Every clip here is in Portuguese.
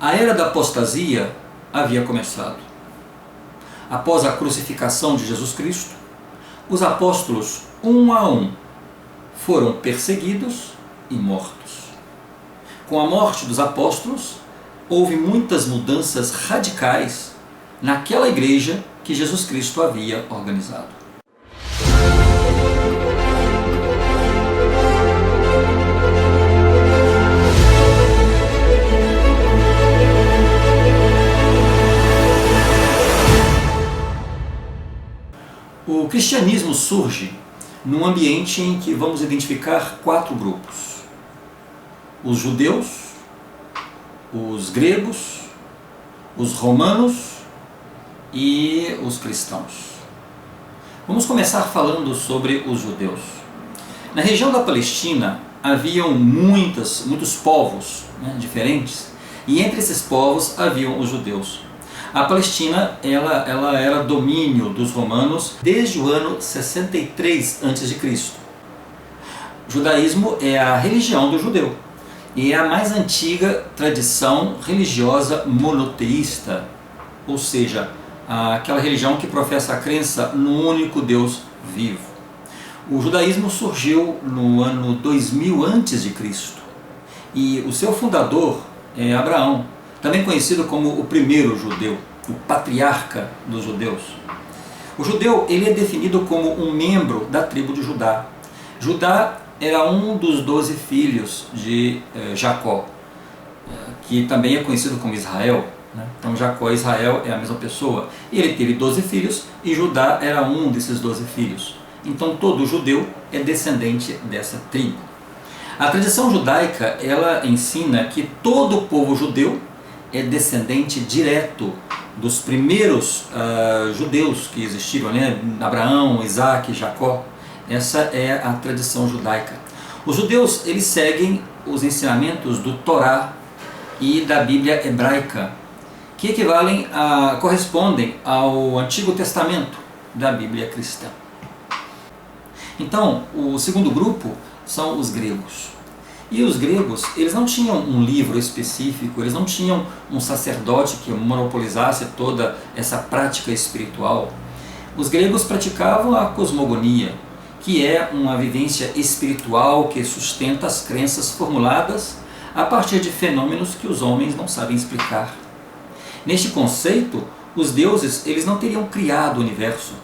A era da apostasia havia começado. Após a crucificação de Jesus Cristo, os apóstolos, um a um, foram perseguidos e mortos. Com a morte dos apóstolos, houve muitas mudanças radicais naquela igreja que Jesus Cristo havia organizado. O cristianismo surge num ambiente em que vamos identificar 4 grupos: os judeus, os gregos, os romanos e os cristãos. Vamos começar falando sobre os judeus. Na região da Palestina haviam muitos povos, diferentes, e entre esses povos haviam os judeus. A Palestina ela era domínio dos romanos desde o ano 63 a.C. O judaísmo é a religião do judeu e é a mais antiga tradição religiosa monoteísta, ou seja, aquela religião que professa a crença no único Deus vivo. O judaísmo surgiu no ano 2000 a.C. e o seu fundador é Abraão, também conhecido como o primeiro judeu, o patriarca dos judeus. O judeu ele é definido como um membro da tribo de Judá. Judá era um dos 12 filhos de Jacó, que também é conhecido como Israel. Então Jacó e Israel é a mesma pessoa. Ele teve 12 filhos e Judá era um desses 12 filhos. Então todo judeu é descendente dessa tribo. A tradição judaica ela ensina que todo o povo judeu é descendente direto dos primeiros judeus que existiram, Abraão, Isaac, Jacó. Essa é a tradição judaica. Os judeus eles seguem os ensinamentos do Torá e da Bíblia hebraica, que correspondem ao Antigo Testamento da Bíblia cristã. Então, o segundo grupo são os gregos. E os gregos, eles não tinham um livro específico, eles não tinham um sacerdote que monopolizasse toda essa prática espiritual. Os gregos praticavam a cosmogonia, que é uma vivência espiritual que sustenta as crenças formuladas a partir de fenômenos que os homens não sabem explicar. Neste conceito, os deuses eles não teriam criado o universo,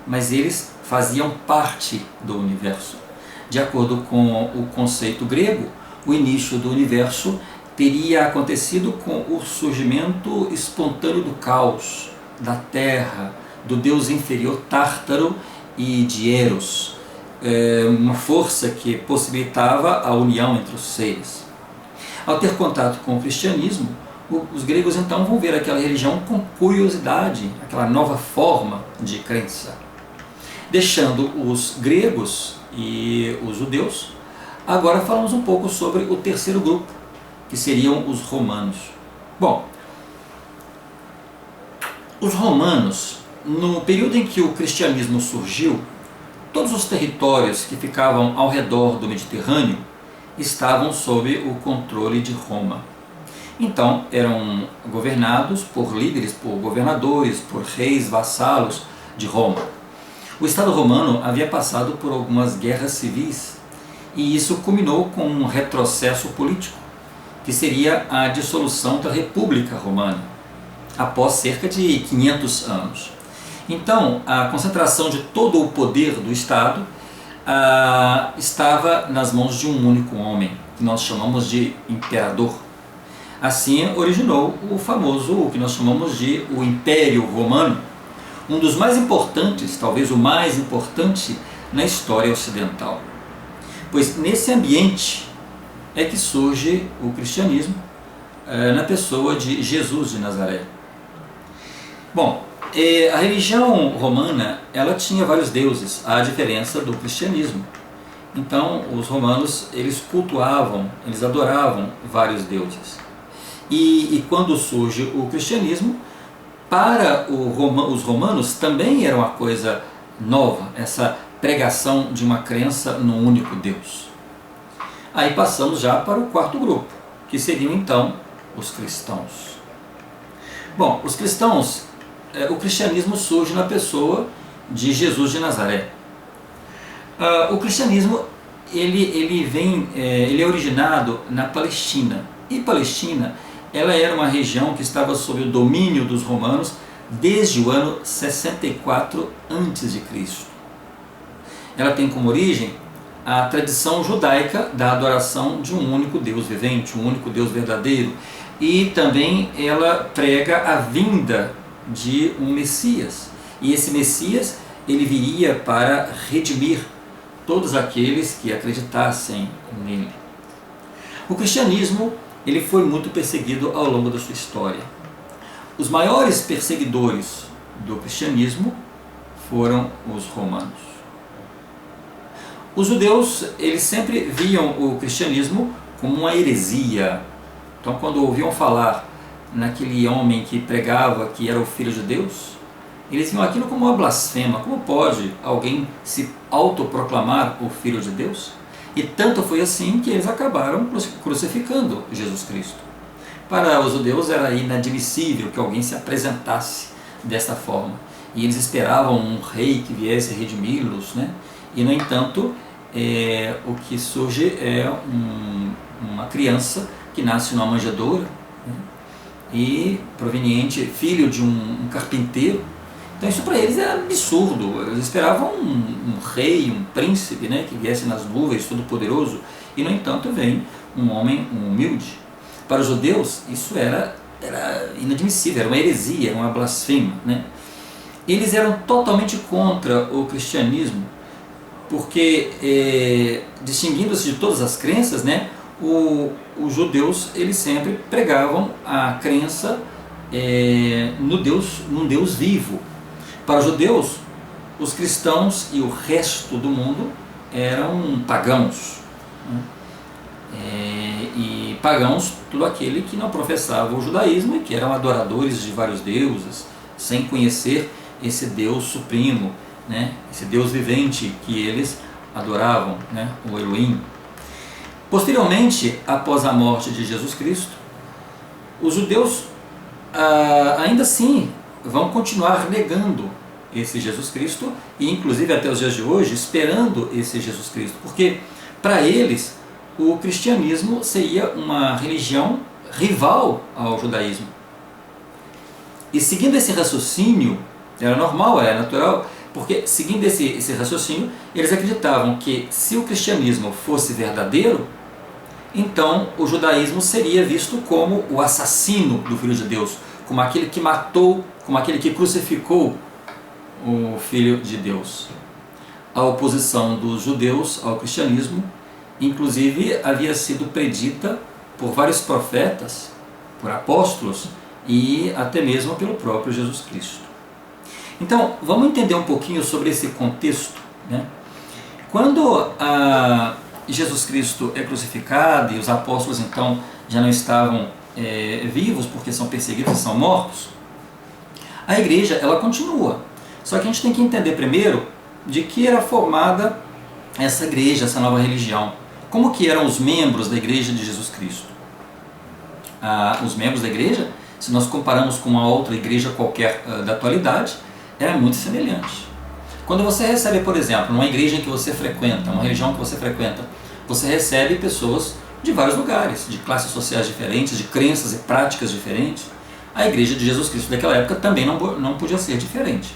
mas eles faziam parte do universo. De acordo com o conceito grego, o início do universo teria acontecido com o surgimento espontâneo do caos, da terra, do deus inferior Tártaro e de Eros, uma força que possibilitava a união entre os seres. Ao ter contato com o cristianismo, os gregos então vão ver aquela religião com curiosidade, aquela nova forma de crença. Deixando os gregos e os judeus, agora falamos um pouco sobre o terceiro grupo, que seriam os romanos. Bom, os romanos, no período em que o cristianismo surgiu, todos os territórios que ficavam ao redor do Mediterrâneo estavam sob o controle de Roma. Então, eram governados por líderes, por governadores, por reis vassalos de Roma. O Estado romano havia passado por algumas guerras civis e isso culminou com um retrocesso político, que seria a dissolução da República Romana, após cerca de 500 anos. Então, a concentração de todo o poder do Estado estava nas mãos de um único homem, que nós chamamos de imperador. Assim originou o que nós chamamos de o Império Romano, um dos mais importantes, talvez o mais importante na história ocidental. Pois nesse ambiente é que surge o cristianismo, na pessoa de Jesus de Nazaré. Bom, a religião romana ela tinha vários deuses, à diferença do cristianismo. Então os romanos eles cultuavam, eles adoravam vários deuses. E quando surge o cristianismo, para os romanos também era uma coisa nova, essa pregação de uma crença num único Deus. Aí passamos já para o quarto grupo, que seriam então os cristãos? Bom, os cristãos, o cristianismo surge na pessoa de Jesus de Nazaré. O cristianismo ele é originado na Palestina. E Palestina, ela era uma região que estava sob o domínio dos romanos desde o ano 64 a.C. Ela tem como origem a tradição judaica da adoração de um único Deus vivente, um único Deus verdadeiro, e também ela prega a vinda de um Messias. E esse Messias, ele viria para redimir todos aqueles que acreditassem nele. O cristianismo, ele foi muito perseguido ao longo da sua história. Os maiores perseguidores do cristianismo foram os romanos. Os judeus, eles sempre viam o cristianismo como uma heresia. Então, quando ouviam falar naquele homem que pregava que era o Filho de Deus, eles viam aquilo como uma blasfema. Como pode alguém se autoproclamar o Filho de Deus? E tanto foi assim que eles acabaram crucificando Jesus Cristo. Para os judeus era inadmissível que alguém se apresentasse dessa forma. E eles esperavam um rei que viesse redimi-los, né? E, no entanto, o que surge é uma criança que nasce numa manjedoura, né? E proveniente, filho de um carpinteiro. Então isso para eles era absurdo. Eles esperavam um rei, um príncipe, né, que viesse nas nuvens, todo poderoso. E, no entanto, vem um homem humilde. Para os judeus isso era inadmissível, era uma heresia, era uma blasfêmia, né? Eles eram totalmente contra o cristianismo, porque distinguindo-se de todas as crenças, né, os judeus, eles sempre pregavam a crença num Deus vivo. Para os judeus, os cristãos e o resto do mundo eram pagãos, né? E pagãos, tudo aquele que não professava o judaísmo e que eram adoradores de vários deuses, sem conhecer esse Deus supremo, né? Esse Deus vivente que eles adoravam, né? O Elohim. Posteriormente, após a morte de Jesus Cristo, os judeus ainda assim vão continuar negando esse Jesus Cristo e, inclusive, até os dias de hoje, esperando esse Jesus Cristo, porque para eles o cristianismo seria uma religião rival ao judaísmo. E seguindo esse raciocínio, era normal, era natural, porque seguindo esse raciocínio, eles acreditavam que se o cristianismo fosse verdadeiro, então o judaísmo seria visto como o assassino do Filho de Deus, como aquele que matou, como aquele que crucificou o Filho de Deus. A oposição dos judeus ao cristianismo, inclusive, havia sido predita por vários profetas, por apóstolos e até mesmo pelo próprio Jesus Cristo. Então, vamos entender um pouquinho sobre esse contexto, né? Quando Jesus Cristo é crucificado e os apóstolos então já não estavam vivos porque são perseguidos e são mortos, a igreja ela continua. Só que a gente tem que entender primeiro de que era formada essa igreja, essa nova religião. Como que eram os membros da igreja de Jesus Cristo? Os membros da igreja, se nós comparamos com uma outra igreja qualquer da atualidade, era muito semelhante. Quando você recebe, por exemplo, numa igreja que você frequenta, uma religião que você frequenta, você recebe pessoas de vários lugares, de classes sociais diferentes, de crenças e práticas diferentes. A igreja de Jesus Cristo daquela época também não podia ser diferente.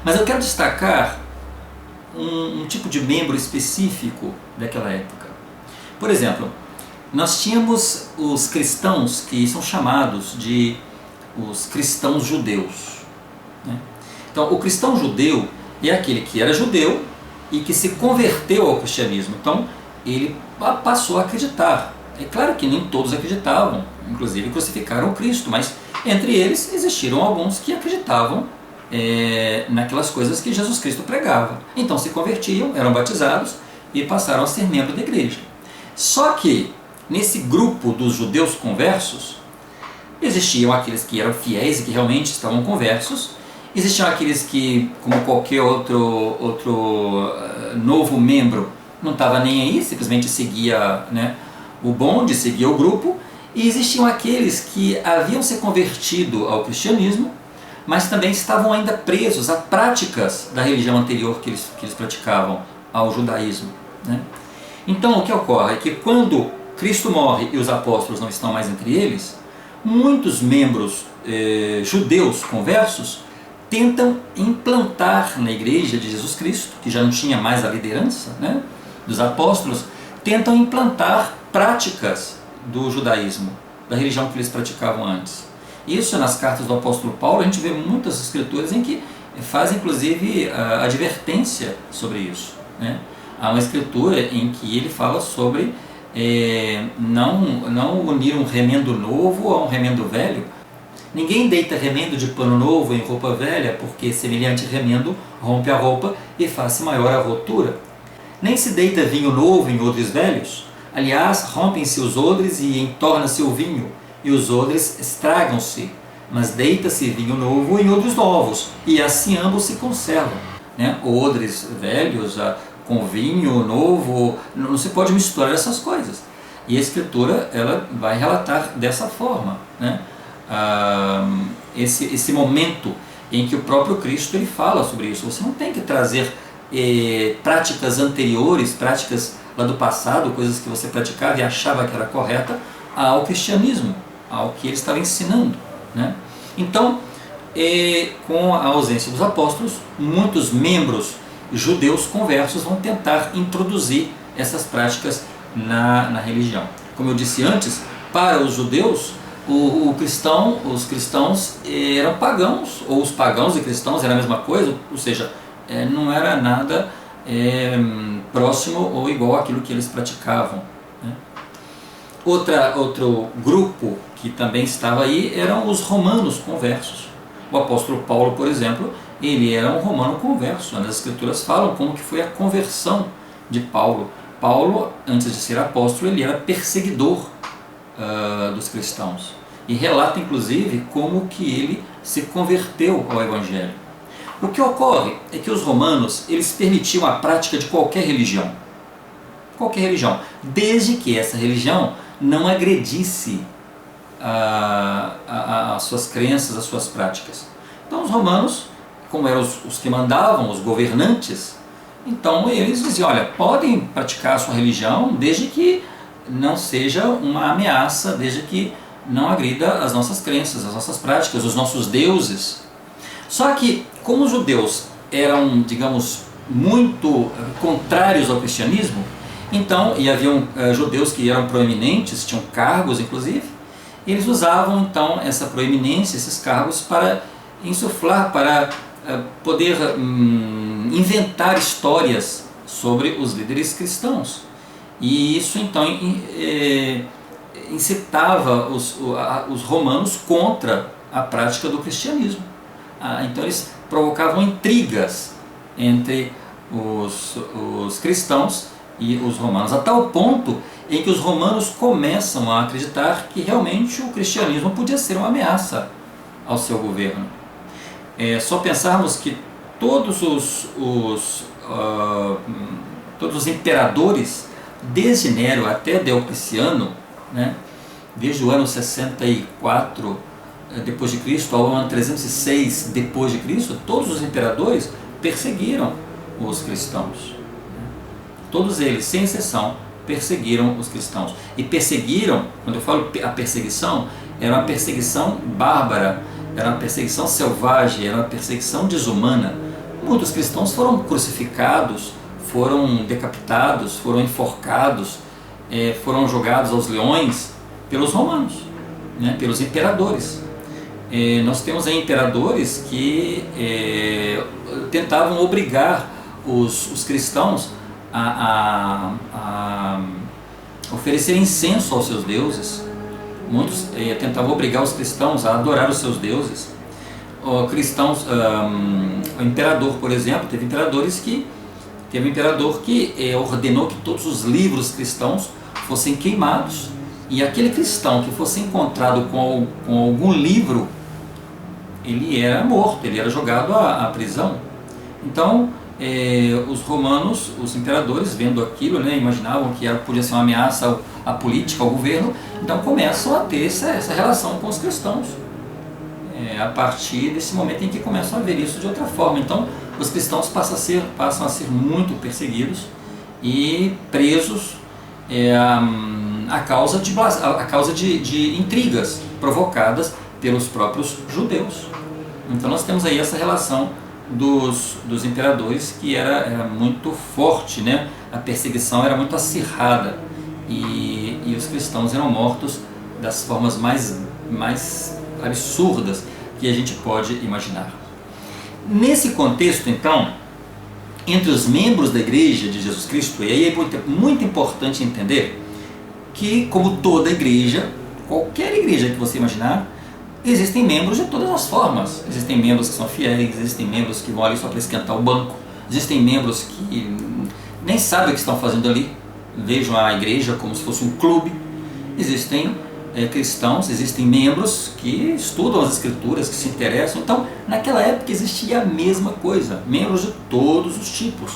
Mas eu quero destacar um tipo de membro específico daquela época. Por exemplo, nós tínhamos os cristãos que são chamados de os cristãos judeus, né? Então, o cristão judeu é aquele que era judeu e que se converteu ao cristianismo. Então, ele passou a acreditar. É claro que nem todos acreditavam, inclusive crucificaram Cristo, mas entre eles existiram alguns que acreditavam naquelas coisas que Jesus Cristo pregava. Então se convertiam, eram batizados e passaram a ser membros da igreja. Só que nesse grupo dos judeus conversos existiam aqueles que eram fiéis e que realmente estavam conversos, existiam aqueles que, como qualquer outro novo membro, não estava nem aí, simplesmente seguia, né, o bonde, seguia o grupo, E existiam aqueles que haviam se convertido ao cristianismo, mas também estavam ainda presos a práticas da religião anterior que eles praticavam, ao judaísmo, né? Então o que ocorre é que quando Cristo morre e os apóstolos não estão mais entre eles, muitos membros judeus conversos tentam implantar na igreja de Jesus Cristo, que já não tinha mais a liderança, né, dos apóstolos, tentam implantar práticas do judaísmo, da religião que eles praticavam antes. Isso nas cartas do apóstolo Paulo, a gente vê muitas escrituras em que fazem inclusive a advertência sobre isso, né? Há uma escritura em que ele fala sobre não unir um remendo novo a um remendo velho. Ninguém deita remendo de pano novo em roupa velha, porque semelhante remendo rompe a roupa e faz maior a rotura. Nem se deita vinho novo em odres velhos. Aliás, rompem-se os odres e entorna-se o vinho, e os odres estragam-se. Mas deita-se vinho novo em odres novos, e assim ambos se conservam, né? Odres velhos com vinho novo, não se pode misturar essas coisas. E a Escritura ela vai relatar dessa forma, né? Esse momento em que o próprio Cristo ele fala sobre isso. Você não tem que trazer práticas anteriores, práticas lá do passado, coisas que você praticava e achava que era correta, ao cristianismo, ao que ele estava ensinando, né? Então, com a ausência dos apóstolos, muitos membros judeus conversos vão tentar introduzir essas práticas na religião. Como eu disse antes, para os judeus, os cristãos eram pagãos, ou os pagãos e cristãos eram a mesma coisa, ou seja, não era nada próximo ou igual àquilo que eles praticavam, né? Outro grupo que também estava aí eram os romanos conversos. O apóstolo Paulo, por exemplo, ele era um romano converso. As escrituras falam como que foi a conversão de Paulo. Paulo, antes de ser apóstolo, ele era perseguidor dos cristãos. E relata, inclusive, como que ele se converteu ao Evangelho. O que ocorre é que os romanos, eles permitiam a prática de qualquer religião, desde que essa religião não agredisse as suas crenças, as suas práticas. Então os romanos, como eram os que mandavam, os governantes, então eles diziam, olha, podem praticar a sua religião desde que não seja uma ameaça, desde que não agrida as nossas crenças, as nossas práticas, os nossos deuses. Só que, como os judeus eram, digamos, muito contrários ao cristianismo, então, e haviam judeus que eram proeminentes, tinham cargos inclusive, eles usavam então essa proeminência, esses cargos, para insuflar, para poder inventar histórias sobre os líderes cristãos. E isso então incitava os romanos contra a prática do cristianismo. Então eles provocavam intrigas entre os cristãos e os romanos, a tal ponto em que os romanos começam a acreditar que realmente o cristianismo podia ser uma ameaça ao seu governo. Só pensarmos que todos os imperadores, desde Nero até Diocleciano, né, desde o ano 64 depois de Cristo ao ano 306 depois de Cristo, todos os imperadores perseguiram os cristãos. Todos eles, sem exceção, perseguiram os cristãos. E perseguiram, quando eu falo a perseguição, era uma perseguição bárbara, era uma perseguição selvagem, era uma perseguição desumana. Muitos cristãos foram crucificados, foram decapitados, foram enforcados, foram jogados aos leões pelos romanos, né, pelos imperadores. Nós temos aí imperadores que tentavam obrigar os cristãos a oferecer incenso aos seus deuses. Muitos tentavam obrigar os cristãos a adorar os seus deuses. O imperador, por exemplo, teve um imperador que ordenou que todos os livros cristãos fossem queimados, e aquele cristão que fosse encontrado com algum livro, ele era morto, ele era jogado à prisão. Então os romanos, os imperadores, vendo aquilo, né, imaginavam que podia ser uma ameaça à política, ao governo, então começam a ter essa relação com os cristãos. A partir desse momento em que começam a ver isso de outra forma. Então, os cristãos passam a ser muito perseguidos e presos a causa de intrigas provocadas pelos próprios judeus. Então, nós temos aí essa relação dos imperadores que era muito forte, né? A perseguição era muito acirrada e os cristãos eram mortos das formas mais absurdas que a gente pode imaginar. Nesse contexto, então, entre os membros da Igreja de Jesus Cristo, e aí é muito importante entender que, como toda igreja, qualquer igreja que você imaginar, existem membros de todas as formas. Existem membros que são fiéis, existem membros que vão ali só para esquentar o banco, existem membros que nem sabem o que estão fazendo ali, vejam a igreja como se fosse um clube. Existem cristãos, existem membros que estudam as escrituras, que se interessam. Então, naquela época existia a mesma coisa, membros de todos os tipos.